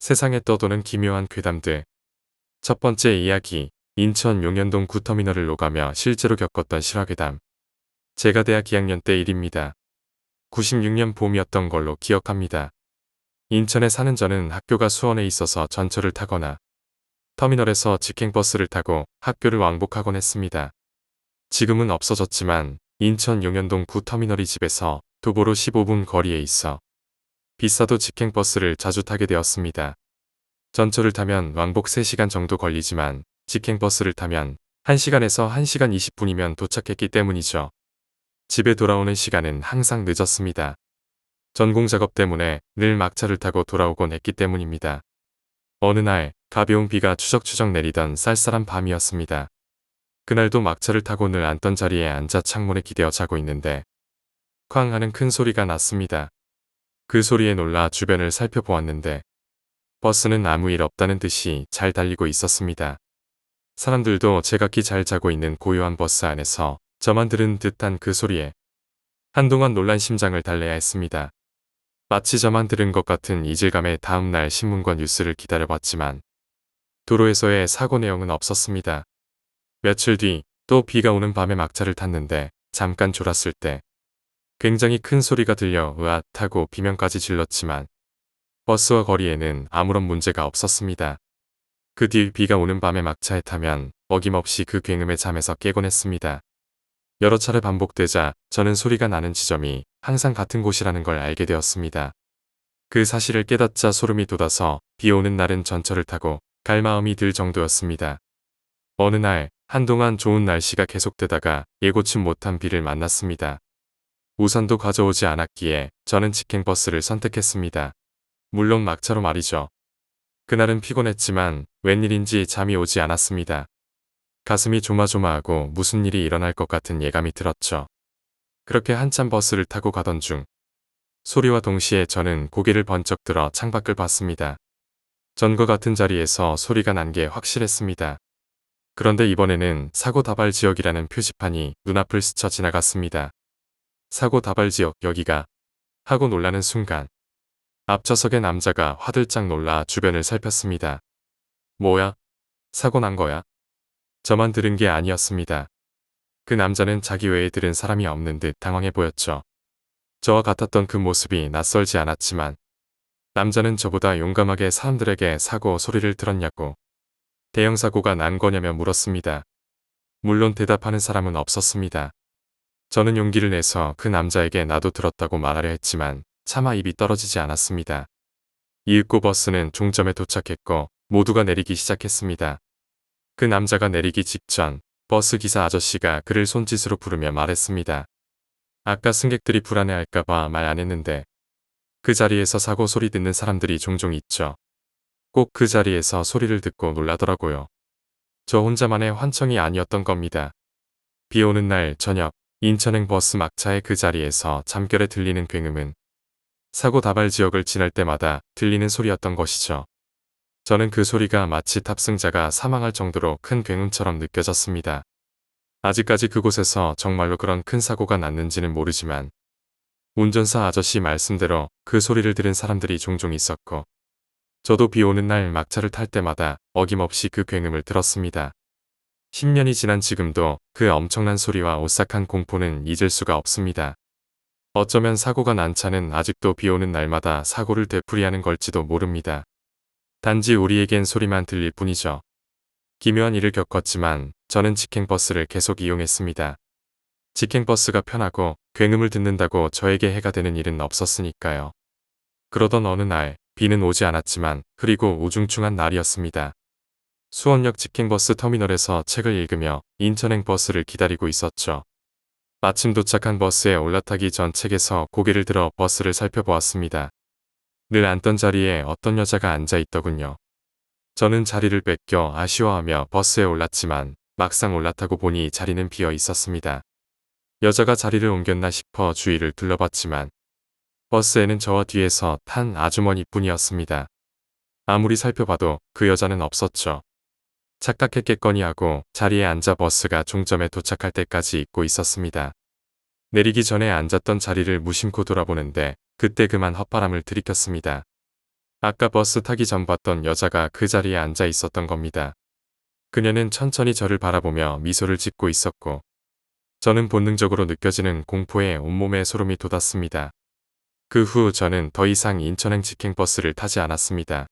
세상에 떠도는 기묘한 괴담들. 첫 번째 이야기, 인천 용현동 구터미널을 오가며 실제로 겪었던 실화괴담. 제가 대학 2학년 때 일입니다. 96년 봄이었던 걸로 기억합니다. 인천에 사는 저는 학교가 수원에 있어서 전철을 타거나 터미널에서 직행버스를 타고 학교를 왕복하곤 했습니다. 지금은 없어졌지만 인천 용현동 구터미널이 집에서 도보로 15분 거리에 있어 비싸도 직행버스를 자주 타게 되었습니다. 전철을 타면 왕복 3시간 정도 걸리지만 직행버스를 타면 1시간에서 1시간 20분이면 도착했기 때문이죠. 집에 돌아오는 시간은 항상 늦었습니다. 전공 작업 때문에 늘 막차를 타고 돌아오곤 했기 때문입니다. 어느 날 가벼운 비가 추적추적 내리던 쌀쌀한 밤이었습니다. 그날도 막차를 타고 늘 앉던 자리에 앉아 창문에 기대어 자고 있는데 쾅 하는 큰 소리가 났습니다. 그 소리에 놀라 주변을 살펴보았는데 버스는 아무 일 없다는 듯이 잘 달리고 있었습니다. 사람들도 제각기 잘 자고 있는 고요한 버스 안에서 저만 들은 듯한 그 소리에 한동안 놀란 심장을 달래야 했습니다. 마치 저만 들은 것 같은 이질감에 다음날 신문과 뉴스를 기다려봤지만 도로에서의 사고 내용은 없었습니다. 며칠 뒤 또 비가 오는 밤에 막차를 탔는데 잠깐 졸았을 때 굉장히 큰 소리가 들려 으앗 하고 비명까지 질렀지만 버스와 거리에는 아무런 문제가 없었습니다. 그 뒤 비가 오는 밤에 막차에 타면 어김없이 그 굉음에 잠에서 깨곤 했습니다. 여러 차례 반복되자 저는 소리가 나는 지점이 항상 같은 곳이라는 걸 알게 되었습니다. 그 사실을 깨닫자 소름이 돋아서 비 오는 날은 전철을 타고 갈 마음이 들 정도였습니다. 어느 날 한동안 좋은 날씨가 계속되다가 예고치 못한 비를 만났습니다. 우산도 가져오지 않았기에 저는 직행버스를 선택했습니다. 물론 막차로 말이죠. 그날은 피곤했지만 웬일인지 잠이 오지 않았습니다. 가슴이 조마조마하고 무슨 일이 일어날 것 같은 예감이 들었죠. 그렇게 한참 버스를 타고 가던 중 소리와 동시에 저는 고개를 번쩍 들어 창밖을 봤습니다. 전과 같은 자리에서 소리가 난 게 확실했습니다. 그런데 이번에는 사고 다발 지역이라는 표지판이 눈앞을 스쳐 지나갔습니다. 사고 다발 지역 여기가 하고 놀라는 순간 앞좌석의 남자가 화들짝 놀라 주변을 살폈습니다. 뭐야? 사고 난 거야? 저만 들은 게 아니었습니다. 그 남자는 자기 외에 들은 사람이 없는 듯 당황해 보였죠. 저와 같았던 그 모습이 낯설지 않았지만 남자는 저보다 용감하게 사람들에게 사고 소리를 들었냐고 대형 사고가 난 거냐며 물었습니다. 물론 대답하는 사람은 없었습니다. 저는 용기를 내서 그 남자에게 나도 들었다고 말하려 했지만 차마 입이 떨어지지 않았습니다. 이윽고 버스는 종점에 도착했고 모두가 내리기 시작했습니다. 그 남자가 내리기 직전 버스 기사 아저씨가 그를 손짓으로 부르며 말했습니다. 아까 승객들이 불안해할까봐 말 안 했는데 그 자리에서 사고 소리 듣는 사람들이 종종 있죠. 꼭 그 자리에서 소리를 듣고 놀라더라고요. 저 혼자만의 환청이 아니었던 겁니다. 비 오는 날 저녁 인천행 버스 막차의 그 자리에서 잠결에 들리는 굉음은 사고 다발 지역을 지날 때마다 들리는 소리였던 것이죠. 저는 그 소리가 마치 탑승자가 사망할 정도로 큰 굉음처럼 느껴졌습니다. 아직까지 그곳에서 정말로 그런 큰 사고가 났는지는 모르지만 운전사 아저씨 말씀대로 그 소리를 들은 사람들이 종종 있었고 저도 비 오는 날 막차를 탈 때마다 어김없이 그 굉음을 들었습니다. 10년이 지난 지금도 그 엄청난 소리와 오싹한 공포는 잊을 수가 없습니다. 어쩌면 사고가 난 차는 아직도 비 오는 날마다 사고를 되풀이하는 걸지도 모릅니다. 단지 우리에겐 소리만 들릴 뿐이죠. 기묘한 일을 겪었지만 저는 직행버스를 계속 이용했습니다. 직행버스가 편하고 굉음을 듣는다고 저에게 해가 되는 일은 없었으니까요. 그러던 어느 날 비는 오지 않았지만 흐리고 우중충한 날이었습니다. 수원역 직행버스 터미널에서 책을 읽으며 인천행 버스를 기다리고 있었죠. 마침 도착한 버스에 올라타기 전 책에서 고개를 들어 버스를 살펴보았습니다. 늘 앉던 자리에 어떤 여자가 앉아 있더군요. 저는 자리를 뺏겨 아쉬워하며 버스에 올랐지만 막상 올라타고 보니 자리는 비어 있었습니다. 여자가 자리를 옮겼나 싶어 주위를 둘러봤지만 버스에는 저와 뒤에서 탄 아주머니뿐이었습니다. 아무리 살펴봐도 그 여자는 없었죠. 착각했겠거니 하고 자리에 앉아 버스가 종점에 도착할 때까지 잊고 있었습니다. 내리기 전에 앉았던 자리를 무심코 돌아보는데 그때 그만 헛바람을 들이켰습니다. 아까 버스 타기 전 봤던 여자가 그 자리에 앉아 있었던 겁니다. 그녀는 천천히 저를 바라보며 미소를 짓고 있었고 저는 본능적으로 느껴지는 공포에 온몸에 소름이 돋았습니다. 그 후 저는 더 이상 인천행 직행버스를 타지 않았습니다.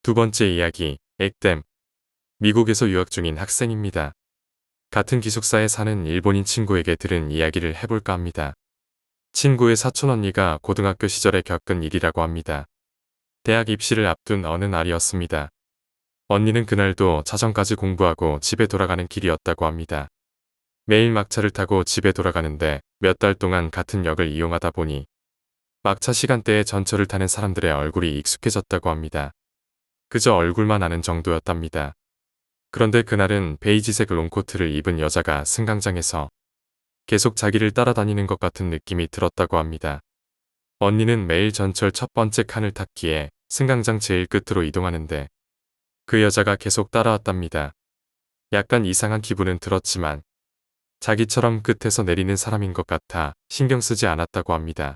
두 번째 이야기, 액땜. 미국에서 유학 중인 학생입니다. 같은 기숙사에 사는 일본인 친구에게 들은 이야기를 해볼까 합니다. 친구의 사촌 언니가 고등학교 시절에 겪은 일이라고 합니다. 대학 입시를 앞둔 어느 날이었습니다. 언니는 그날도 자정까지 공부하고 집에 돌아가는 길이었다고 합니다. 매일 막차를 타고 집에 돌아가는데 몇 달 동안 같은 역을 이용하다 보니 막차 시간대에 전철을 타는 사람들의 얼굴이 익숙해졌다고 합니다. 그저 얼굴만 아는 정도였답니다. 그런데 그날은 베이지색 롱코트를 입은 여자가 승강장에서 계속 자기를 따라다니는 것 같은 느낌이 들었다고 합니다. 언니는 매일 전철 첫 번째 칸을 탔기에 승강장 제일 끝으로 이동하는데 그 여자가 계속 따라왔답니다. 약간 이상한 기분은 들었지만 자기처럼 끝에서 내리는 사람인 것 같아 신경 쓰지 않았다고 합니다.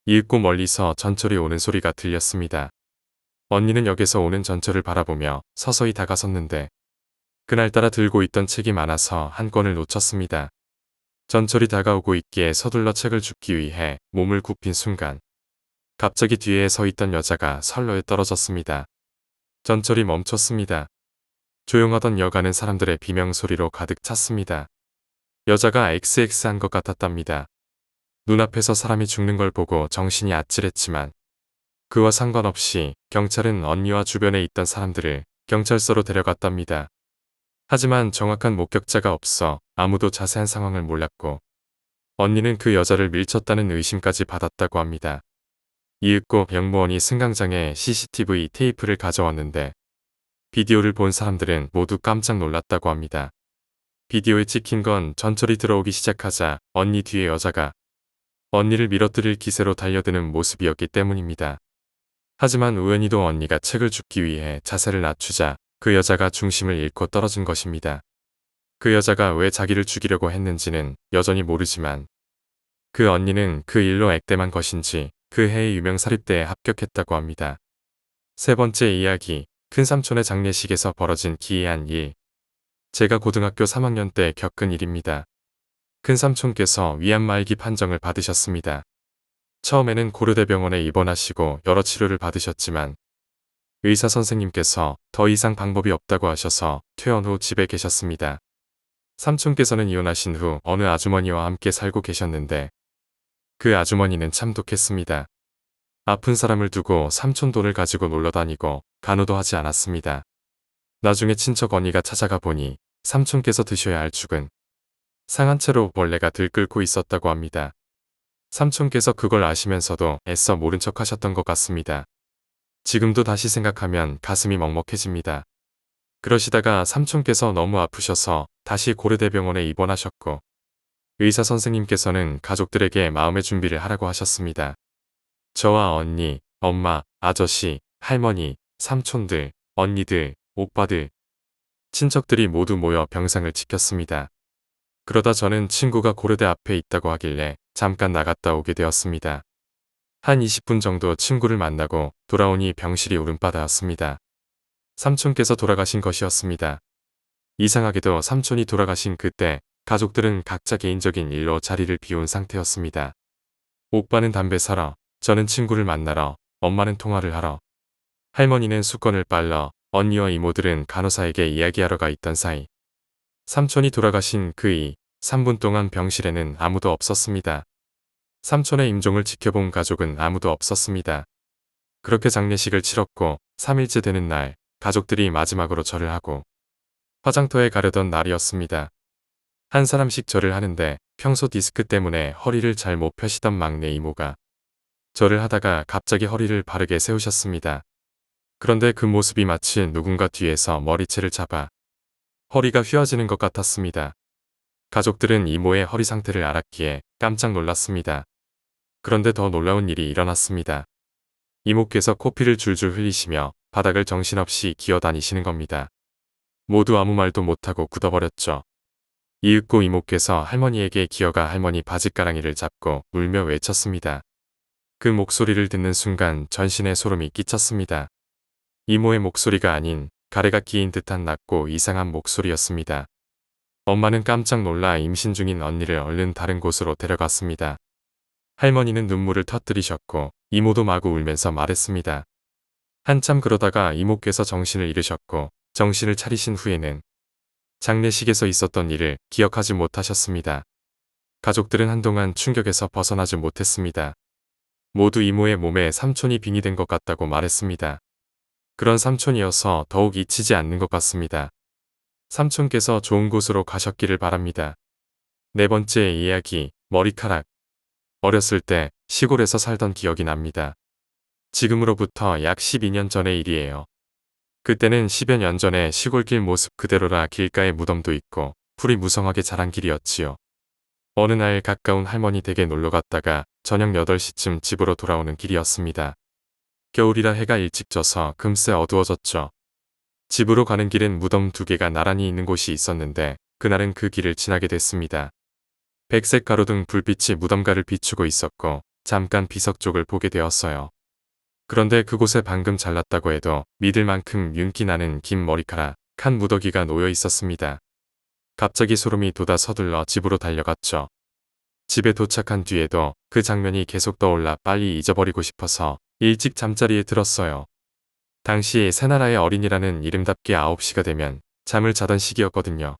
읽고 멀리서 전철이 오는 소리가 들렸습니다. 언니는 역에서 오는 전철을 바라보며 서서히 다가섰는데 그날따라 들고 있던 책이 많아서 한 권을 놓쳤습니다. 전철이 다가오고 있기에 서둘러 책을 줍기 위해 몸을 굽힌 순간 갑자기 뒤에 서 있던 여자가 선로에 떨어졌습니다. 전철이 멈췄습니다. 조용하던 역 안은 사람들의 비명소리로 가득 찼습니다. 여자가 XX한 것 같았답니다. 눈앞에서 사람이 죽는 걸 보고 정신이 아찔했지만 그와 상관없이 경찰은 언니와 주변에 있던 사람들을 경찰서로 데려갔답니다. 하지만 정확한 목격자가 없어 아무도 자세한 상황을 몰랐고 언니는 그 여자를 밀쳤다는 의심까지 받았다고 합니다. 이윽고 병무원이 승강장에 CCTV 테이프를 가져왔는데 비디오를 본 사람들은 모두 깜짝 놀랐다고 합니다. 비디오에 찍힌 건 전철이 들어오기 시작하자 언니 뒤에 여자가 언니를 밀어뜨릴 기세로 달려드는 모습이었기 때문입니다. 하지만 우연히도 언니가 책을 줍기 위해 자세를 낮추자 그 여자가 중심을 잃고 떨어진 것입니다. 그 여자가 왜 자기를 죽이려고 했는지는 여전히 모르지만 그 언니는 그 일로 액땜한 것인지 그 해의 유명사립대에 합격했다고 합니다. 세 번째 이야기, 큰삼촌의 장례식에서 벌어진 기이한 일. 제가 고등학교 3학년 때 겪은 일입니다. 큰삼촌께서 위암말기 판정을 받으셨습니다. 처음에는 고려대병원에 입원하시고 여러 치료를 받으셨지만 의사 선생님께서 더 이상 방법이 없다고 하셔서 퇴원 후 집에 계셨습니다. 삼촌께서는 이혼하신 후 어느 아주머니와 함께 살고 계셨는데 그 아주머니는 참 독했습니다. 아픈 사람을 두고 삼촌 돈을 가지고 놀러 다니고 간호도 하지 않았습니다. 나중에 친척 언니가 찾아가 보니 삼촌께서 드셔야 할 죽은 상한 채로 벌레가 들끓고 있었다고 합니다. 삼촌께서 그걸 아시면서도 애써 모른 척 하셨던 것 같습니다. 지금도 다시 생각하면 가슴이 먹먹해집니다. 그러시다가 삼촌께서 너무 아프셔서 다시 고려대병원에 입원하셨고 의사 선생님께서는 가족들에게 마음의 준비를 하라고 하셨습니다. 저와 언니, 엄마, 아저씨, 할머니, 삼촌들, 언니들, 오빠들, 친척들이 모두 모여 병상을 지켰습니다. 그러다 저는 친구가 고려대 앞에 있다고 하길래 잠깐 나갔다 오게 되었습니다. 한 20분 정도 친구를 만나고 돌아오니 병실이 울음바다였습니다. 삼촌께서 돌아가신 것이었습니다. 이상하게도 삼촌이 돌아가신 그때 가족들은 각자 개인적인 일로 자리를 비운 상태였습니다. 오빠는 담배 사러, 저는 친구를 만나러, 엄마는 통화를 하러, 할머니는 수건을 빨러, 언니와 이모들은 간호사에게 이야기하러 가 있던 사이 삼촌이 돌아가신 그 3분 동안 병실에는 아무도 없었습니다. 삼촌의 임종을 지켜본 가족은 아무도 없었습니다. 그렇게 장례식을 치렀고 3일째 되는 날 가족들이 마지막으로 절을 하고 화장터에 가려던 날이었습니다. 한 사람씩 절을 하는데 평소 디스크 때문에 허리를 잘 못 펴시던 막내 이모가 절을 하다가 갑자기 허리를 바르게 세우셨습니다. 그런데 그 모습이 마치 누군가 뒤에서 머리채를 잡아 허리가 휘어지는 것 같았습니다. 가족들은 이모의 허리 상태를 알았기에 깜짝 놀랐습니다. 그런데 더 놀라운 일이 일어났습니다. 이모께서 코피를 줄줄 흘리시며 바닥을 정신없이 기어다니시는 겁니다. 모두 아무 말도 못하고 굳어버렸죠. 이윽고 이모께서 할머니에게 기어가 할머니 바지가랑이를 잡고 울며 외쳤습니다. 그 목소리를 듣는 순간 전신에 소름이 끼쳤습니다. 이모의 목소리가 아닌 가래가 끼인 듯한 낮고 이상한 목소리였습니다. 엄마는 깜짝 놀라 임신 중인 언니를 얼른 다른 곳으로 데려갔습니다. 할머니는 눈물을 터뜨리셨고 이모도 마구 울면서 말했습니다. 한참 그러다가 이모께서 정신을 잃으셨고 정신을 차리신 후에는 장례식에서 있었던 일을 기억하지 못하셨습니다. 가족들은 한동안 충격에서 벗어나지 못했습니다. 모두 이모의 몸에 삼촌이 빙이 된 것 같다고 말했습니다. 그런 삼촌이어서 더욱 잊히지 않는 것 같습니다. 삼촌께서 좋은 곳으로 가셨기를 바랍니다. 네 번째 이야기, 머리카락. 어렸을 때 시골에서 살던 기억이 납니다. 지금으로부터 약 12년 전의 일이에요. 그때는 10여 년 전에 시골길 모습 그대로라 길가에 무덤도 있고 풀이 무성하게 자란 길이었지요. 어느 날 가까운 할머니 댁에 놀러 갔다가 저녁 8시쯤 집으로 돌아오는 길이었습니다. 겨울이라 해가 일찍 져서 금세 어두워졌죠. 집으로 가는 길엔 무덤 2개가 나란히 있는 곳이 있었는데 그날은 그 길을 지나게 됐습니다. 백색 가로등 불빛이 무덤가를 비추고 있었고 잠깐 비석 쪽을 보게 되었어요. 그런데 그곳에 방금 잘랐다고 해도 믿을 만큼 윤기 나는 긴 머리카락, 한 무더기가 놓여 있었습니다. 갑자기 소름이 돋아 서둘러 집으로 달려갔죠. 집에 도착한 뒤에도 그 장면이 계속 떠올라 빨리 잊어버리고 싶어서 일찍 잠자리에 들었어요. 당시 새나라의 어린이라는 이름답게 9시가 되면 잠을 자던 시기였거든요.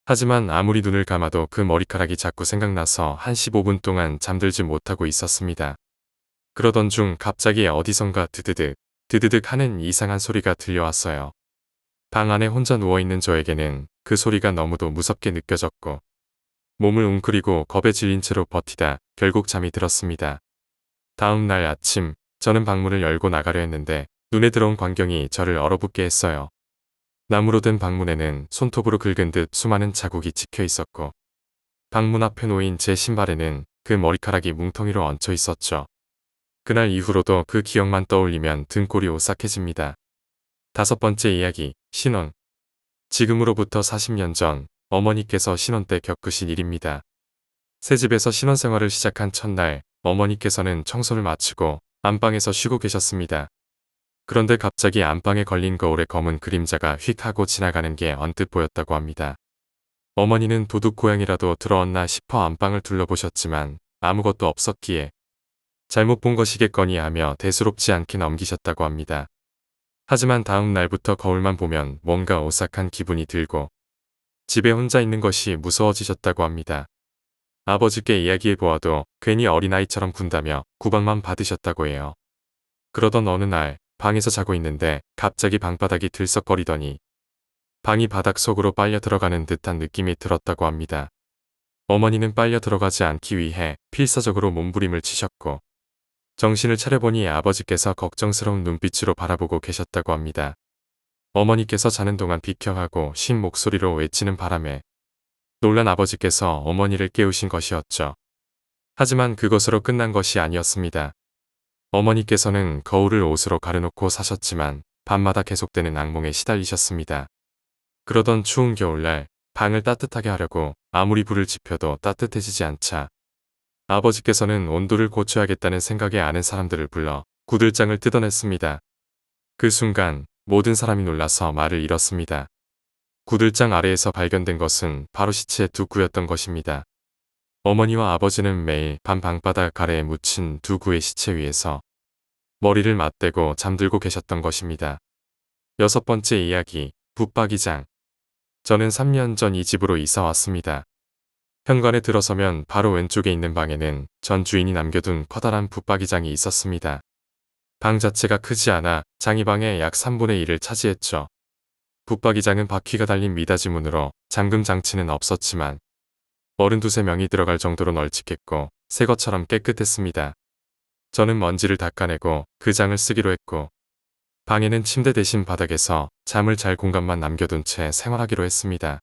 하지만 아무리 눈을 감아도 그 머리카락이 자꾸 생각나서 한 15분 동안 잠들지 못하고 있었습니다. 그러던 중 갑자기 어디선가 드드득 하는 이상한 소리가 들려왔어요. 방 안에 혼자 누워있는 저에게는 그 소리가 너무도 무섭게 느껴졌고 몸을 웅크리고 겁에 질린 채로 버티다 결국 잠이 들었습니다. 다음 날 아침 저는 방문을 열고 나가려 했는데 눈에 들어온 광경이 저를 얼어붙게 했어요. 나무로 된 방문에는 손톱으로 긁은 듯 수많은 자국이 찍혀 있었고 방문 앞에 놓인 제 신발에는 그 머리카락이 뭉텅이로 얹혀 있었죠. 그날 이후로도 그 기억만 떠올리면 등골이 오싹해집니다. 5번째 이야기, 신혼. 지금으로부터 40년 전 어머니께서 신혼 때 겪으신 일입니다. 새집에서 신혼생활을 시작한 첫날 어머니께서는 청소를 마치고 안방에서 쉬고 계셨습니다. 그런데 갑자기 안방에 걸린 거울에 검은 그림자가 휙 하고 지나가는 게 언뜻 보였다고 합니다. 어머니는 도둑 고양이라도 들어왔나 싶어 안방을 둘러보셨지만 아무것도 없었기에 잘못 본 것이겠거니 하며 대수롭지 않게 넘기셨다고 합니다. 하지만 다음 날부터 거울만 보면 뭔가 오싹한 기분이 들고 집에 혼자 있는 것이 무서워지셨다고 합니다. 아버지께 이야기해 보아도 괜히 어린아이처럼 군다며 구박만 받으셨다고 해요. 그러던 어느 날 방에서 자고 있는데 갑자기 방바닥이 들썩거리더니 방이 바닥 속으로 빨려 들어가는 듯한 느낌이 들었다고 합니다. 어머니는 빨려 들어가지 않기 위해 필사적으로 몸부림을 치셨고 정신을 차려보니 아버지께서 걱정스러운 눈빛으로 바라보고 계셨다고 합니다. 어머니께서 자는 동안 비켜하고 쉰 목소리로 외치는 바람에 놀란 아버지께서 어머니를 깨우신 것이었죠. 하지만 그것으로 끝난 것이 아니었습니다. 어머니께서는 거울을 옷으로 가려놓고 사셨지만 밤마다 계속되는 악몽에 시달리셨습니다. 그러던 추운 겨울날 방을 따뜻하게 하려고 아무리 불을 지펴도 따뜻해지지 않자 아버지께서는 온도를 고쳐야겠다는 생각에 아는 사람들을 불러 구들장을 뜯어냈습니다. 그 순간 모든 사람이 놀라서 말을 잃었습니다. 구들장 아래에서 발견된 것은 바로 시체 2구였던 것입니다. 어머니와 아버지는 매일 밤 방바닥 아래에 묻힌 2구의 시체 위에서 머리를 맞대고 잠들고 계셨던 것입니다. 6번째 이야기, 붙박이장. 저는 3년 전 이 집으로 이사 왔습니다. 현관에 들어서면 바로 왼쪽에 있는 방에는 전 주인이 남겨둔 커다란 붙박이장이 있었습니다. 방 자체가 크지 않아 장이방의 약 3분의 1을 차지했죠. 붙박이장은 바퀴가 달린 미닫이 문으로 잠금 장치는 없었지만 어른 2~3명이 들어갈 정도로 널찍했고 새 것처럼 깨끗했습니다. 저는 먼지를 닦아내고 그 장을 쓰기로 했고 방에는 침대 대신 바닥에서 잠을 잘 공간만 남겨둔 채 생활하기로 했습니다.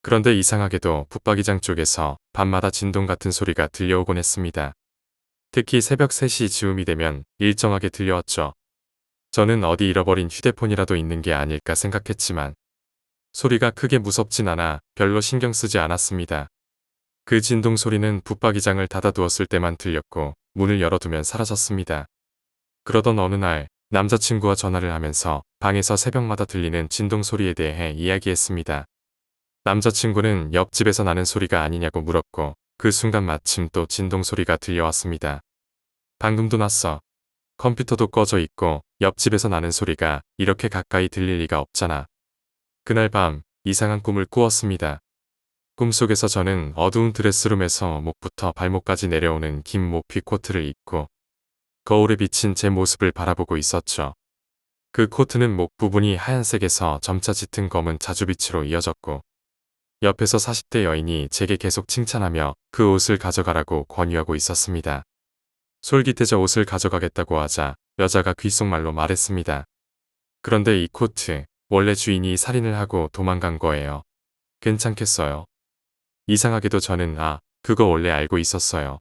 그런데 이상하게도 붙박이장 쪽에서 밤마다 진동 같은 소리가 들려오곤 했습니다. 특히 새벽 3시 즈음이 되면 일정하게 들려왔죠. 저는 어디 잃어버린 휴대폰이라도 있는 게 아닐까 생각했지만 소리가 크게 무섭진 않아 별로 신경 쓰지 않았습니다. 그 진동 소리는 붙박이장을 닫아두었을 때만 들렸고 문을 열어두면 사라졌습니다. 그러던 어느 날 남자친구와 전화를 하면서 방에서 새벽마다 들리는 진동 소리에 대해 이야기했습니다. 남자친구는 옆집에서 나는 소리가 아니냐고 물었고 그 순간 마침 또 진동 소리가 들려왔습니다. 방금도 났어. 컴퓨터도 꺼져 있고 옆집에서 나는 소리가 이렇게 가까이 들릴 리가 없잖아. 그날 밤 이상한 꿈을 꾸었습니다. 꿈속에서 저는 어두운 드레스룸에서 목부터 발목까지 내려오는 긴 모피 코트를 입고 거울에 비친 제 모습을 바라보고 있었죠. 그 코트는 목 부분이 하얀색에서 점차 짙은 검은 자주빛으로 이어졌고 옆에서 40대 여인이 제게 계속 칭찬하며 그 옷을 가져가라고 권유하고 있었습니다. 솔깃해져 옷을 가져가겠다고 하자 여자가 귓속말로 말했습니다. 그런데 이 코트 원래 주인이 살인을 하고 도망간 거예요. 괜찮겠어요? 이상하게도 저는 그거 원래 알고 있었어요.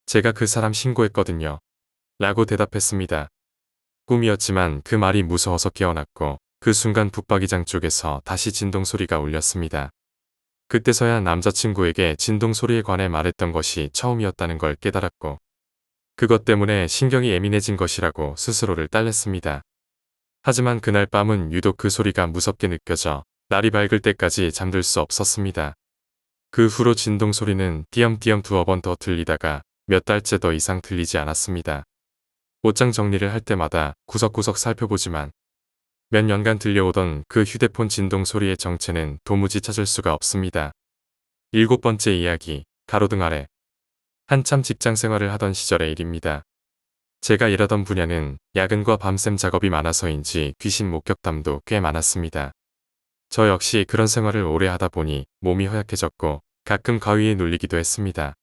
제가 그 사람 신고했거든요. 라고 대답했습니다. 꿈이었지만 그 말이 무서워서 깨어났고 그 순간 북박이장 쪽에서 다시 진동 소리가 울렸습니다. 그때서야 남자친구에게 진동 소리에 관해 말했던 것이 처음이었다는 걸 깨달았고 그것 때문에 신경이 예민해진 것이라고 스스로를 딸랬습니다. 하지만 그날 밤은 유독 그 소리가 무섭게 느껴져 날이 밝을 때까지 잠들 수 없었습니다. 그 후로 진동 소리는 띄엄띄엄 두어 번 더 들리다가 몇 달째 더 이상 들리지 않았습니다. 옷장 정리를 할 때마다 구석구석 살펴보지만 몇 년간 들려오던 그 휴대폰 진동 소리의 정체는 도무지 찾을 수가 없습니다. 7번째 이야기, 가로등 아래. 한참 직장 생활을 하던 시절의 일입니다. 제가 일하던 분야는 야근과 밤샘 작업이 많아서인지 귀신 목격담도 꽤 많았습니다. 저 역시 그런 생활을 오래 하다 보니 몸이 허약해졌고 가끔 가위에 눌리기도 했습니다.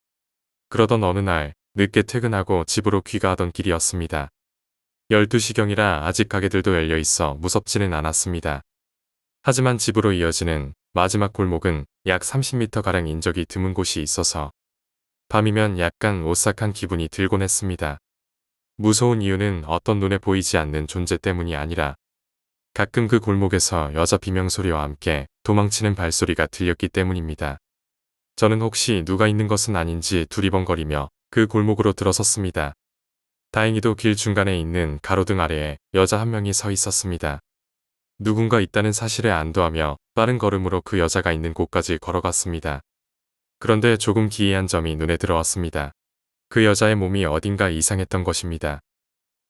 그러던 어느 날 늦게 퇴근하고 집으로 귀가하던 길이었습니다. 12시경이라 아직 가게들도 열려 있어 무섭지는 않았습니다. 하지만 집으로 이어지는 마지막 골목은 약 30m가량 인적이 드문 곳이 있어서 밤이면 약간 오싹한 기분이 들곤 했습니다. 무서운 이유는 어떤 눈에 보이지 않는 존재 때문이 아니라 가끔 그 골목에서 여자 비명소리와 함께 도망치는 발소리가 들렸기 때문입니다. 저는 혹시 누가 있는 것은 아닌지 두리번거리며 그 골목으로 들어섰습니다. 다행히도 길 중간에 있는 가로등 아래에 여자 한 명이 서 있었습니다. 누군가 있다는 사실에 안도하며 빠른 걸음으로 그 여자가 있는 곳까지 걸어갔습니다. 그런데 조금 기이한 점이 눈에 들어왔습니다. 그 여자의 몸이 어딘가 이상했던 것입니다.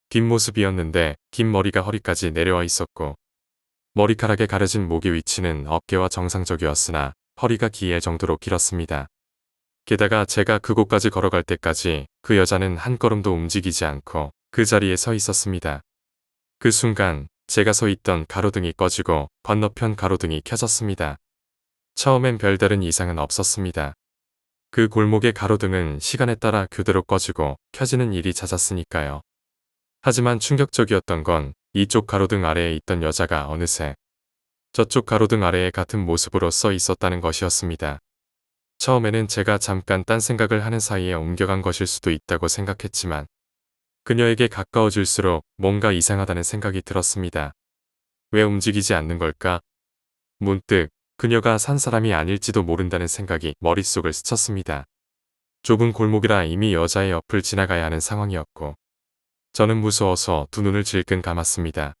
뒷모습이었는데 긴 머리가 허리까지 내려와 있었고 머리카락에 가려진 목의 위치는 어깨와 정상적이었으나 허리가 기이할 정도로 길었습니다. 게다가 제가 그곳까지 걸어갈 때까지 그 여자는 한 걸음도 움직이지 않고 그 자리에 서 있었습니다. 그 순간 제가 서 있던 가로등이 꺼지고 건너편 가로등이 켜졌습니다. 처음엔 별다른 이상은 없었습니다. 그 골목의 가로등은 시간에 따라 교대로 꺼지고 켜지는 일이 잦았으니까요. 하지만 충격적이었던 건 이쪽 가로등 아래에 있던 여자가 어느새 저쪽 가로등 아래에 같은 모습으로 써 있었다는 것이었습니다. 처음에는 제가 잠깐 딴 생각을 하는 사이에 옮겨간 것일 수도 있다고 생각했지만 그녀에게 가까워질수록 뭔가 이상하다는 생각이 들었습니다. 왜 움직이지 않는 걸까? 문득 그녀가 산 사람이 아닐지도 모른다는 생각이 머릿속을 스쳤습니다. 좁은 골목이라 이미 여자의 옆을 지나가야 하는 상황이었고 저는 무서워서 두 눈을 질끈 감았습니다.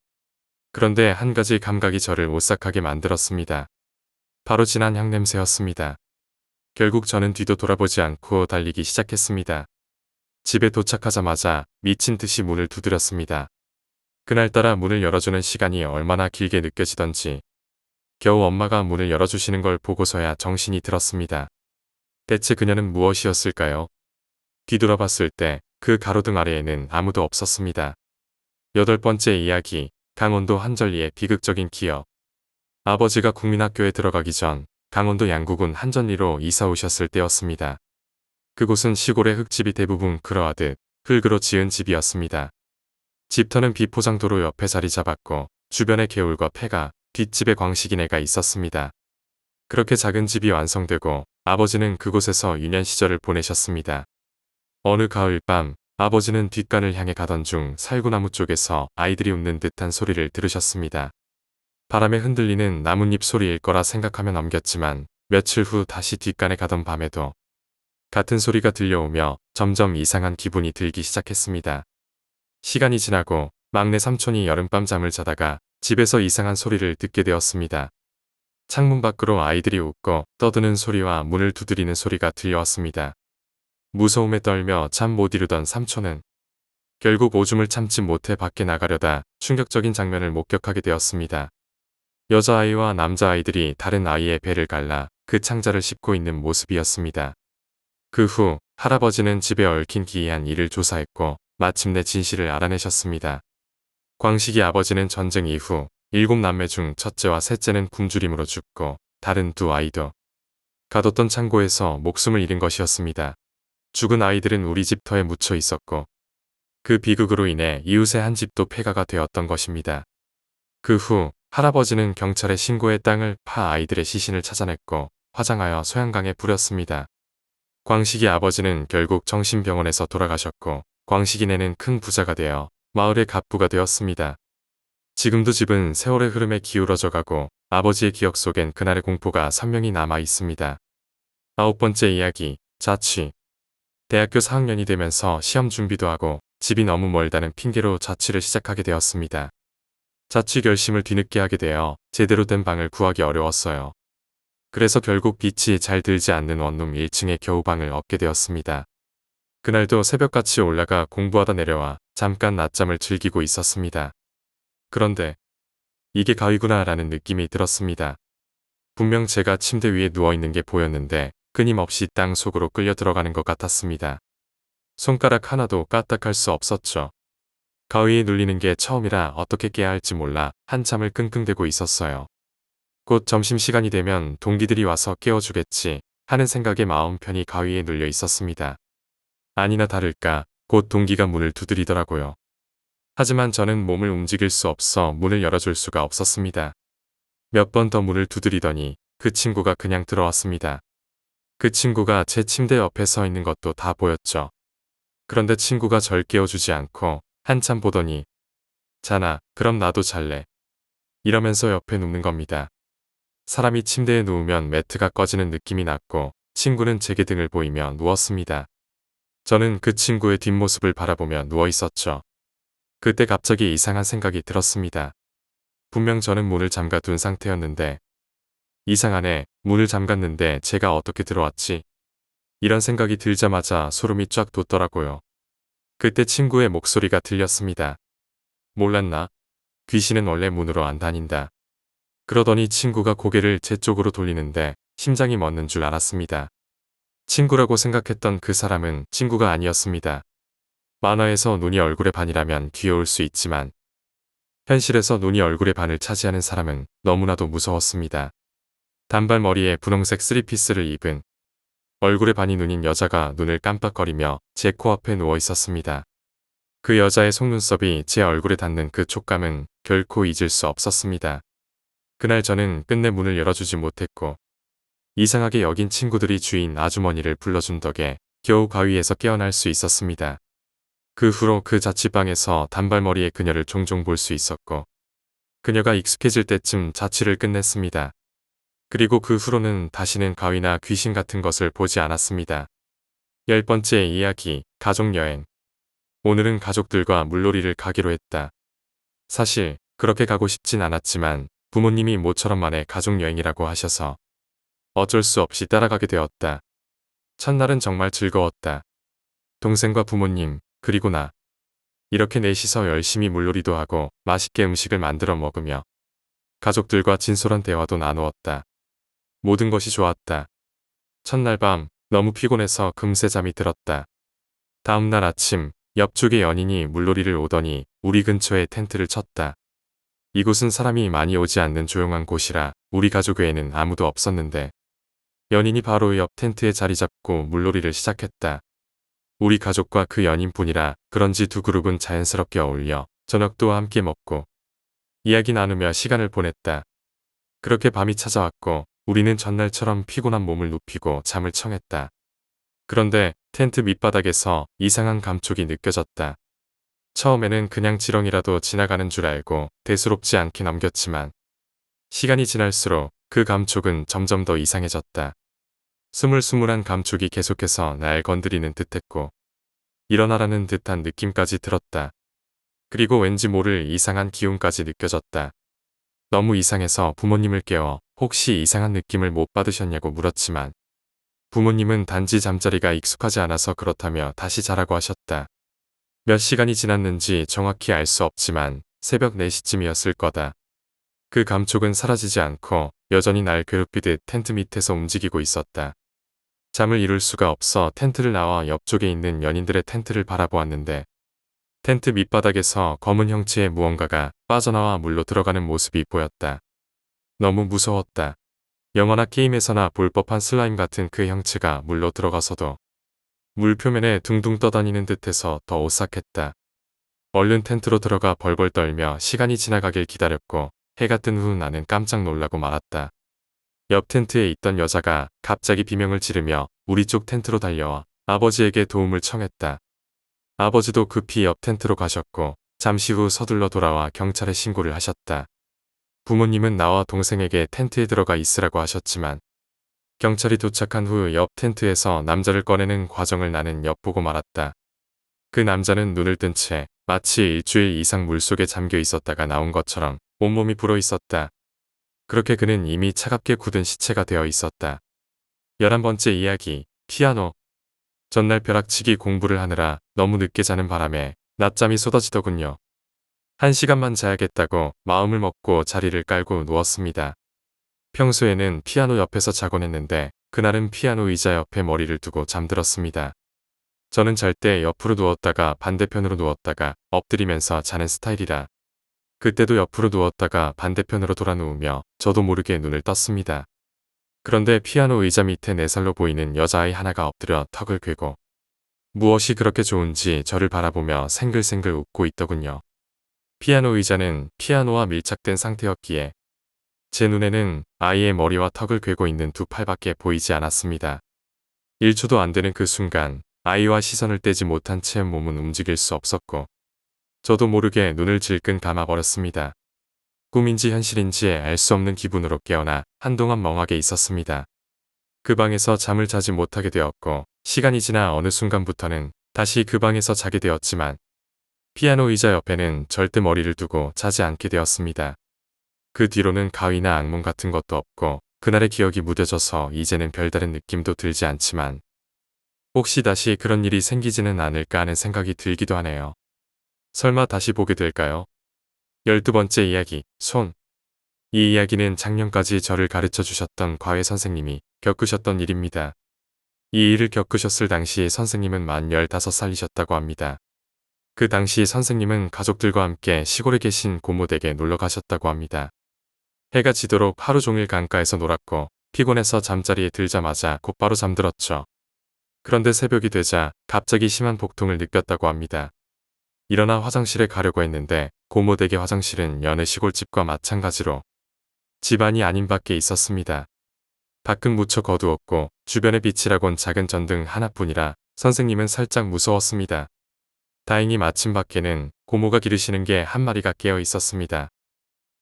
그런데 한 가지 감각이 저를 오싹하게 만들었습니다. 바로 진한 향냄새였습니다. 결국 저는 뒤도 돌아보지 않고 달리기 시작했습니다. 집에 도착하자마자 미친 듯이 문을 두드렸습니다. 그날따라 문을 열어주는 시간이 얼마나 길게 느껴지던지 겨우 엄마가 문을 열어주시는 걸 보고서야 정신이 들었습니다. 대체 그녀는 무엇이었을까요? 뒤돌아봤을 때 그 가로등 아래에는 아무도 없었습니다. 8번째 이야기, 강원도 한전리의 비극적인 기억. 아버지가 국민학교에 들어가기 전 강원도 양구군 한전리로 이사 오셨을 때였습니다. 그곳은 시골의 흙집이 대부분 그러하듯 흙으로 지은 집이었습니다. 집터는 비포장도로 옆에 자리 잡았고 주변에 개울과 폐가, 뒷집에 광식이네가 있었습니다. 그렇게 작은 집이 완성되고 아버지는 그곳에서 유년 시절을 보내셨습니다. 어느 가을 밤 아버지는 뒷간을 향해 가던 중 살구나무 쪽에서 아이들이 웃는 듯한 소리를 들으셨습니다. 바람에 흔들리는 나뭇잎 소리일 거라 생각하며 넘겼지만 며칠 후 다시 뒷간에 가던 밤에도 같은 소리가 들려오며 점점 이상한 기분이 들기 시작했습니다. 시간이 지나고 막내 삼촌이 여름밤 잠을 자다가 집에서 이상한 소리를 듣게 되었습니다. 창문 밖으로 아이들이 웃고 떠드는 소리와 문을 두드리는 소리가 들려왔습니다. 무서움에 떨며 잠 못 이루던 삼촌은 결국 오줌을 참지 못해 밖에 나가려다 충격적인 장면을 목격하게 되었습니다. 여자아이와 남자아이들이 다른 아이의 배를 갈라 그 창자를 씹고 있는 모습이었습니다. 그 후 할아버지는 집에 얽힌 기이한 일을 조사했고 마침내 진실을 알아내셨습니다. 광식이 아버지는 전쟁 이후 7남매 중 첫째와 셋째는 굶주림으로 죽고 다른 두 아이도 가뒀던 창고에서 목숨을 잃은 것이었습니다. 죽은 아이들은 우리 집 터에 묻혀 있었고 그 비극으로 인해 이웃의 한 집도 폐가가 되었던 것입니다. 그 후 할아버지는 경찰에 신고해 땅을 파 아이들의 시신을 찾아냈고 화장하여 소양강에 뿌렸습니다. 광식이 아버지는 결국 정신병원에서 돌아가셨고 광식이네는 큰 부자가 되어 마을의 갑부가 되었습니다. 지금도 집은 세월의 흐름에 기울어져 가고 아버지의 기억 속엔 그날의 공포가 선명히 남아 있습니다. 9번째 이야기, 자취. 대학교 4학년이 되면서 시험 준비도 하고 집이 너무 멀다는 핑계로 자취를 시작하게 되었습니다. 자취 결심을 뒤늦게 하게 되어 제대로 된 방을 구하기 어려웠어요. 그래서 결국 빛이 잘 들지 않는 원룸 1층에 겨우 방을 얻게 되었습니다. 그날도 새벽같이 올라가 공부하다 내려와 잠깐 낮잠을 즐기고 있었습니다. 그런데 이게 가위구나 라는 느낌이 들었습니다. 분명 제가 침대 위에 누워있는 게 보였는데 끊임없이 땅 속으로 끌려 들어가는 것 같았습니다. 손가락 하나도 까딱할 수 없었죠. 가위에 눌리는 게 처음이라 어떻게 깨야 할지 몰라 한참을 끙끙대고 있었어요. 곧 점심시간이 되면 동기들이 와서 깨워주겠지 하는 생각에 마음 편히 가위에 눌려 있었습니다. 아니나 다를까 곧 동기가 문을 두드리더라고요. 하지만 저는 몸을 움직일 수 없어 문을 열어줄 수가 없었습니다. 몇 번 더 문을 두드리더니 그 친구가 그냥 들어왔습니다. 그 친구가 제 침대 옆에 서 있는 것도 다 보였죠. 그런데 친구가 절 깨워주지 않고 한참 보더니 자나, 그럼 나도 잘래. 이러면서 옆에 눕는 겁니다. 사람이 침대에 누우면 매트가 꺼지는 느낌이 났고 친구는 제게 등을 보이며 누웠습니다. 저는 그 친구의 뒷모습을 바라보며 누워 있었죠. 그때 갑자기 이상한 생각이 들었습니다. 분명 저는 문을 잠가둔 상태였는데 이상하네, 문을 잠갔는데 제가 어떻게 들어왔지? 이런 생각이 들자마자 소름이 쫙 돋더라고요. 그때 친구의 목소리가 들렸습니다. 몰랐나? 귀신은 원래 문으로 안 다닌다. 그러더니 친구가 고개를 제 쪽으로 돌리는데 심장이 멎는 줄 알았습니다. 친구라고 생각했던 그 사람은 친구가 아니었습니다. 만화에서 눈이 얼굴의 반이라면 귀여울 수 있지만 현실에서 눈이 얼굴의 반을 차지하는 사람은 너무나도 무서웠습니다. 단발머리에 분홍색 쓰리피스를 입은 얼굴의 반이 눈인 여자가 눈을 깜빡거리며 제 코앞에 누워 있었습니다. 그 여자의 속눈썹이 제 얼굴에 닿는 그 촉감은 결코 잊을 수 없었습니다. 그날 저는 끝내 문을 열어주지 못했고 이상하게 여긴 친구들이 주인 아주머니를 불러준 덕에 겨우 가위에서 깨어날 수 있었습니다. 그 후로 그 자취방에서 단발머리의 그녀를 종종 볼 수 있었고 그녀가 익숙해질 때쯤 자취를 끝냈습니다. 그리고 그 후로는 다시는 가위나 귀신 같은 것을 보지 않았습니다. 10번째 이야기, 가족여행. 오늘은 가족들과 물놀이를 가기로 했다. 사실 그렇게 가고 싶진 않았지만 부모님이 모처럼 만에 가족여행이라고 하셔서 어쩔 수 없이 따라가게 되었다. 첫날은 정말 즐거웠다. 동생과 부모님, 그리고 나. 이렇게 넷이서 열심히 물놀이도 하고 맛있게 음식을 만들어 먹으며 가족들과 진솔한 대화도 나누었다. 모든 것이 좋았다. 첫날 밤 너무 피곤해서 금세 잠이 들었다. 다음날 아침 옆쪽의 연인이 물놀이를 오더니 우리 근처에 텐트를 쳤다. 이곳은 사람이 많이 오지 않는 조용한 곳이라 우리 가족 외에는 아무도 없었는데 연인이 바로 옆 텐트에 자리 잡고 물놀이를 시작했다. 우리 가족과 그 연인뿐이라 그런지 두 그룹은 자연스럽게 어울려 저녁도 함께 먹고 이야기 나누며 시간을 보냈다. 그렇게 밤이 찾아왔고 우리는 전날처럼 피곤한 몸을 눕히고 잠을 청했다. 그런데 텐트 밑바닥에서 이상한 감촉이 느껴졌다. 처음에는 그냥 지렁이라도 지나가는 줄 알고 대수롭지 않게 넘겼지만 시간이 지날수록 그 감촉은 점점 더 이상해졌다. 스물스물한 감촉이 계속해서 날 건드리는 듯했고 일어나라는 듯한 느낌까지 들었다. 그리고 왠지 모를 이상한 기운까지 느껴졌다. 너무 이상해서 부모님을 깨워 혹시 이상한 느낌을 못 받으셨냐고 물었지만 부모님은 단지 잠자리가 익숙하지 않아서 그렇다며 다시 자라고 하셨다. 몇 시간이 지났는지 정확히 알 수 없지만 새벽 4시쯤이었을 거다. 그 감촉은 사라지지 않고 여전히 날 괴롭히듯 텐트 밑에서 움직이고 있었다. 잠을 이룰 수가 없어 텐트를 나와 옆쪽에 있는 연인들의 텐트를 바라보았는데 텐트 밑바닥에서 검은 형체의 무언가가 빠져나와 물로 들어가는 모습이 보였다. 너무 무서웠다. 영화나 게임에서나 볼 법한 슬라임 같은 그 형체가 물로 들어가서도 물 표면에 둥둥 떠다니는 듯해서 더 오싹했다. 얼른 텐트로 들어가 벌벌 떨며 시간이 지나가길 기다렸고 해가 뜬 후 나는 깜짝 놀라고 말았다. 옆 텐트에 있던 여자가 갑자기 비명을 지르며 우리 쪽 텐트로 달려와 아버지에게 도움을 청했다. 아버지도 급히 옆 텐트로 가셨고 잠시 후 서둘러 돌아와 경찰에 신고를 하셨다. 부모님은 나와 동생에게 텐트에 들어가 있으라고 하셨지만 경찰이 도착한 후 옆 텐트에서 남자를 꺼내는 과정을 나는 엿보고 말았다. 그 남자는 눈을 뜬 채 마치 일주일 이상 물속에 잠겨 있었다가 나온 것처럼 온몸이 불어 있었다. 그렇게 그는 이미 차갑게 굳은 시체가 되어 있었다. 11번째 이야기, 피아노. 전날 벼락치기 공부를 하느라 너무 늦게 자는 바람에 낮잠이 쏟아지더군요. 1시간만 자야겠다고 마음을 먹고 자리를 깔고 누웠습니다. 평소에는 피아노 옆에서 자곤 했는데 그날은 피아노 의자 옆에 머리를 두고 잠들었습니다. 저는 잘 때 옆으로 누웠다가 반대편으로 누웠다가 엎드리면서 자는 스타일이라 그때도 옆으로 누웠다가 반대편으로 돌아 누우며 저도 모르게 눈을 떴습니다. 그런데 피아노 의자 밑에 4살로 보이는 여자아이 하나가 엎드려 턱을 괴고 무엇이 그렇게 좋은지 저를 바라보며 생글생글 웃고 있더군요. 피아노 의자는 피아노와 밀착된 상태였기에 제 눈에는 아이의 머리와 턱을 괴고 있는 두 팔밖에 보이지 않았습니다. 1초도 안 되는 그 순간 아이와 시선을 떼지 못한 채 몸은 움직일 수 없었고 저도 모르게 눈을 질끈 감아버렸습니다. 꿈인지 현실인지 알 수 없는 기분으로 깨어나 한동안 멍하게 있었습니다. 그 방에서 잠을 자지 못하게 되었고 시간이 지나 어느 순간부터는 다시 그 방에서 자게 되었지만 피아노 의자 옆에는 절대 머리를 두고 자지 않게 되었습니다. 그 뒤로는 가위나 악몽 같은 것도 없고 그날의 기억이 무뎌져서 이제는 별다른 느낌도 들지 않지만 혹시 다시 그런 일이 생기지는 않을까 하는 생각이 들기도 하네요. 설마 다시 보게 될까요? 12번째 이야기, 손. 이 이야기는 작년까지 저를 가르쳐 주셨던 과외 선생님이 겪으셨던 일입니다. 이 일을 겪으셨을 당시 선생님은 만 15살이셨다고 합니다. 그 당시 선생님은 가족들과 함께 시골에 계신 고모 댁에 놀러 가셨다고 합니다. 해가 지도록 하루 종일 강가에서 놀았고 피곤해서 잠자리에 들자마자 곧바로 잠들었죠. 그런데 새벽이 되자 갑자기 심한 복통을 느꼈다고 합니다. 일어나 화장실에 가려고 했는데 고모 댁의 화장실은 여느 시골집과 마찬가지로 집안이 아닌 밖에 있었습니다. 밖은 무척 어두웠고 주변에 빛이라곤 작은 전등 하나뿐이라 선생님은 살짝 무서웠습니다. 다행히 마침 밖에는 고모가 기르시는 개 한 마리가 깨어 있었습니다.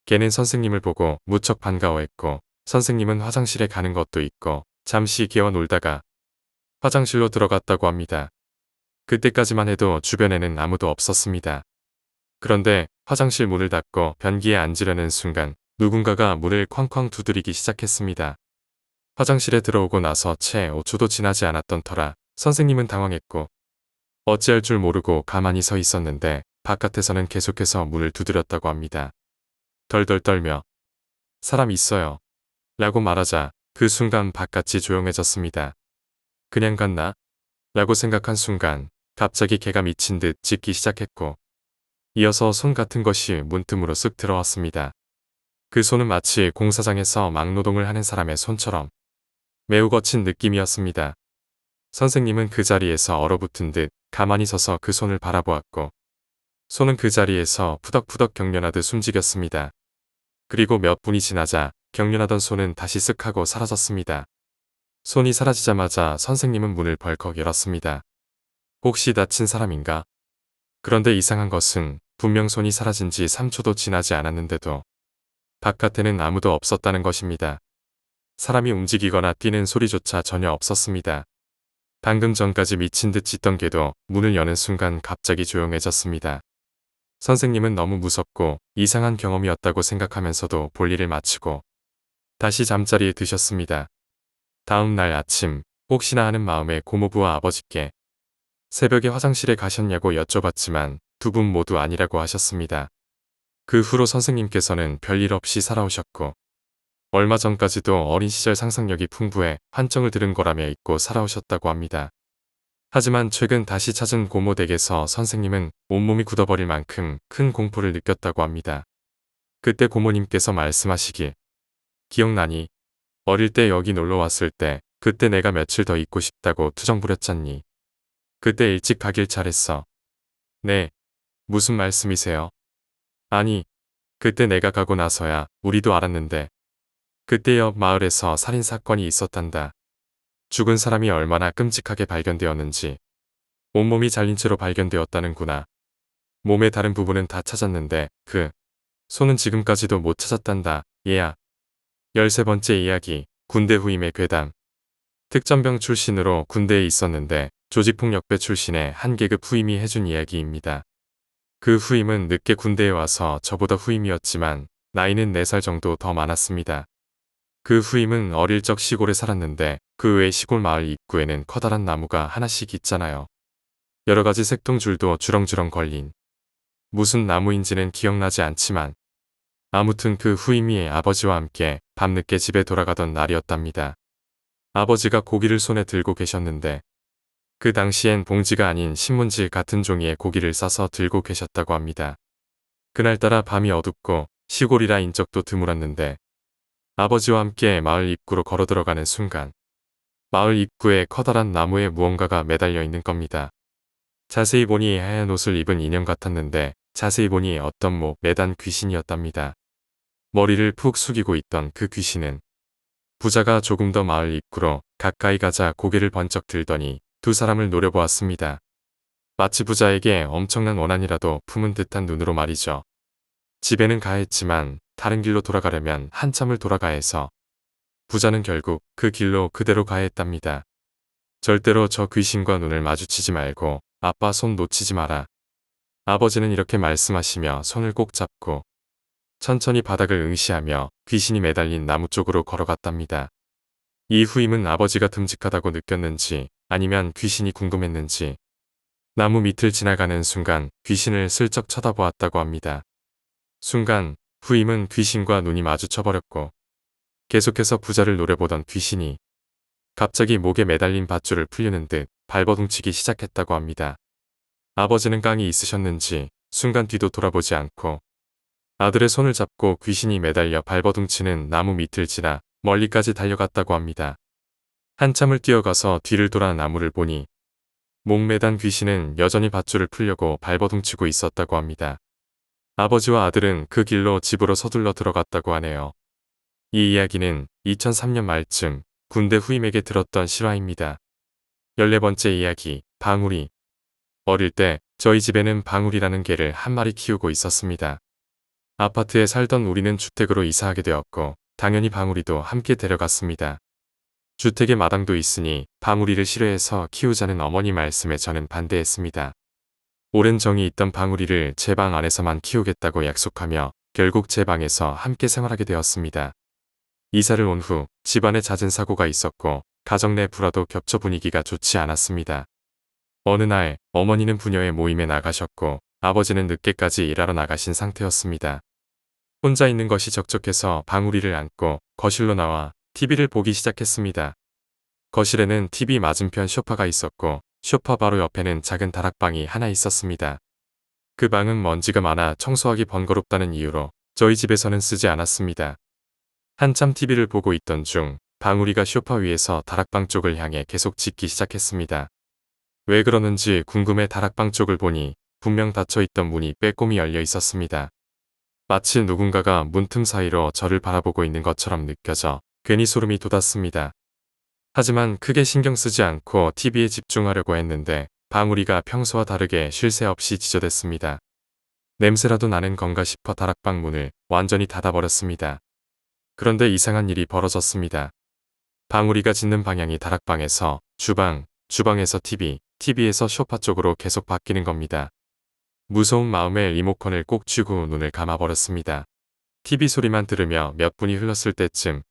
개는 선생님을 보고 무척 반가워했고 선생님은 화장실에 가는 것도 있고 잠시 개와 놀다가 화장실로 들어갔다고 합니다. 그때까지만 해도 주변에는 아무도 없었습니다. 그런데 화장실 문을 닫고 변기에 앉으려는 순간 누군가가 문을 쾅쾅 두드리기 시작했습니다. 화장실에 들어오고 나서 채 5초도 지나지 않았던 터라 선생님은 당황했고 어찌할 줄 모르고 가만히 서 있었는데 바깥에서는 계속해서 문을 두드렸다고 합니다. 덜덜 떨며 사람 있어요 라고 말하자 그 순간 바깥이 조용해졌습니다. 그냥 갔나? 라고 생각한 순간 갑자기 개가 미친 듯 짖기 시작했고 이어서 손 같은 것이 문틈으로 쓱 들어왔습니다. 그 손은 마치 공사장에서 막노동을 하는 사람의 손처럼 매우 거친 느낌이었습니다. 선생님은 그 자리에서 얼어붙은 듯 가만히 서서 그 손을 바라보았고 손은 그 자리에서 푸덕푸덕 경련하듯 움직였습니다. 그리고 몇 분이 지나자 경련하던 손은 다시 쓱 하고 사라졌습니다. 손이 사라지자마자 선생님은 문을 벌컥 열었습니다. 혹시 다친 사람인가? 그런데 이상한 것은 분명 손이 사라진 지 3초도 지나지 않았는데도 바깥에는 아무도 없었다는 것입니다. 사람이 움직이거나 뛰는 소리조차 전혀 없었습니다. 방금 전까지 미친 듯 짖던 개도 문을 여는 순간 갑자기 조용해졌습니다. 선생님은 너무 무섭고 이상한 경험이었다고 생각하면서도 볼일을 마치고 다시 잠자리에 드셨습니다. 다음 날 아침 혹시나 하는 마음에 고모부와 아버지께 새벽에 화장실에 가셨냐고 여쭤봤지만 두 분 모두 아니라고 하셨습니다. 그 후로 선생님께서는 별일 없이 살아오셨고 얼마 전까지도 어린 시절 상상력이 풍부해 한청을 들은 거라며 잊고 살아오셨다고 합니다. 하지만 최근 다시 찾은 고모 댁에서 선생님은 온몸이 굳어버릴 만큼 큰 공포를 느꼈다고 합니다. 그때 고모님께서 말씀하시길 기억나니? 어릴 때 여기 놀러 왔을 때 그때 내가 며칠 더 있고 싶다고 투정 부렸잖니. 그때 일찍 가길 잘했어. 네. 무슨 말씀이세요? 아니, 그때 내가 가고 나서야 우리도 알았는데 그때 옆 마을에서 살인사건이 있었단다. 죽은 사람이 얼마나 끔찍하게 발견되었는지. 온몸이 잘린 채로 발견되었다는구나. 몸의 다른 부분은 다 찾았는데 손은 지금까지도 못 찾았단다. 얘야. 13번째 이야기. 군대 후임의 괴담. 특전병 출신으로 군대에 있었는데 조직폭력배 출신의 한 계급 후임이 해준 이야기입니다. 그 후임은 늦게 군대에 와서 저보다 후임이었지만 나이는 4살 정도 더 많았습니다. 그 후임은 어릴 적 시골에 살았는데 그 외 시골 마을 입구에는 커다란 나무가 하나씩 있잖아요. 여러 가지 색동줄도 주렁주렁 걸린. 무슨 나무인지는 기억나지 않지만 아무튼 그 후임이 아버지와 함께 밤늦게 집에 돌아가던 날이었답니다. 아버지가 고기를 손에 들고 계셨는데 그 당시엔 봉지가 아닌 신문지 같은 종이에 고기를 싸서 들고 계셨다고 합니다. 그날따라 밤이 어둡고 시골이라 인적도 드물었는데 아버지와 함께 마을 입구로 걸어 들어가는 순간 마을 입구에 커다란 나무에 무언가가 매달려 있는 겁니다. 자세히 보니 하얀 옷을 입은 인형 같았는데 자세히 보니 어떤 매단 귀신이었답니다. 머리를 푹 숙이고 있던 그 귀신은 부자가 조금 더 마을 입구로 가까이 가자 고개를 번쩍 들더니 두 사람을 노려보았습니다. 마치 부자에게 엄청난 원한이라도 품은 듯한 눈으로 말이죠. 집에는 가했지만 다른 길로 돌아가려면 한참을 돌아가야 해서 부자는 결국 그 길로 그대로 가했답니다. 절대로 저 귀신과 눈을 마주치지 말고 아빠 손 놓치지 마라. 아버지는 이렇게 말씀하시며 손을 꼭 잡고 천천히 바닥을 응시하며 귀신이 매달린 나무 쪽으로 걸어갔답니다. 이 후임은 아버지가 듬직하다고 느꼈는지 아니면 귀신이 궁금했는지 나무 밑을 지나가는 순간 귀신을 슬쩍 쳐다보았다고 합니다. 순간 후임은 귀신과 눈이 마주쳐버렸고 계속해서 부자를 노려보던 귀신이 갑자기 목에 매달린 밧줄을 풀려는 듯 발버둥치기 시작했다고 합니다. 아버지는 깡이 있으셨는지 순간 뒤도 돌아보지 않고 아들의 손을 잡고 귀신이 매달려 발버둥치는 나무 밑을 지나 멀리까지 달려갔다고 합니다. 한참을 뛰어가서 뒤를 돌아 나무를 보니 목매단 귀신은 여전히 밧줄을 풀려고 발버둥치고 있었다고 합니다. 아버지와 아들은 그 길로 집으로 서둘러 들어갔다고 하네요. 이 이야기는 2003년 말쯤 군대 후임에게 들었던 실화입니다. 14번째 이야기, 방울이. 어릴 때 저희 집에는 방울이라는 개를 한 마리 키우고 있었습니다. 아파트에 살던 우리는 주택으로 이사하게 되었고 당연히 방울이도 함께 데려갔습니다. 주택에 마당도 있으니 방울이를 싫어해서 키우자는 어머니 말씀에 저는 반대했습니다. 오랜 정이 있던 방울이를 제 방 안에서만 키우겠다고 약속하며 결국 제 방에서 함께 생활하게 되었습니다. 이사를 온 후 집안에 잦은 사고가 있었고 가정 내 불화도 겹쳐 분위기가 좋지 않았습니다. 어느 날 어머니는 부녀의 모임에 나가셨고 아버지는 늦게까지 일하러 나가신 상태였습니다. 혼자 있는 것이 적적해서 방울이를 안고 거실로 나와 TV를 보기 시작했습니다. 거실에는 TV 맞은편 소파가 있었고 소파 바로 옆에는 작은 다락방이 하나 있었습니다. 그 방은 먼지가 많아 청소하기 번거롭다는 이유로 저희 집에서는 쓰지 않았습니다. 한참 TV를 보고 있던 중 방울이가 소파 위에서 다락방 쪽을 향해 계속 짖기 시작했습니다. 왜 그러는지 궁금해 다락방 쪽을 보니 분명 닫혀있던 문이 빼꼼히 열려 있었습니다. 마치 누군가가 문틈 사이로 저를 바라보고 있는 것처럼 느껴져 괜히 소름이 돋았습니다. 하지만 크게 신경 쓰지 않고 TV에 집중하려고 했는데 방울이가 평소와 다르게 쉴 새 없이 짖어댔습니다. 냄새라도 나는 건가 싶어 다락방 문을 완전히 닫아버렸습니다. 그런데 이상한 일이 벌어졌습니다. 방울이가 짖는 방향이 다락방에서 주방, 주방에서 TV, TV에서 소파 쪽으로 계속 바뀌는 겁니다. 무서운 마음에 리모컨을 꼭 쥐고 눈을 감아버렸습니다. TV 소리만 들으며 몇 분이 흘렀을 때쯤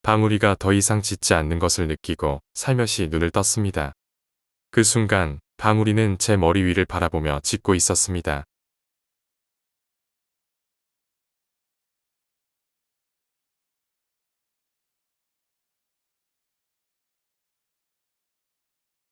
방울이가 더 이상 짖지 않는 것을 느끼고 살며시 눈을 떴습니다. 그 순간 방울이는 제 머리 위를 바라보며 짖고 있었습니다.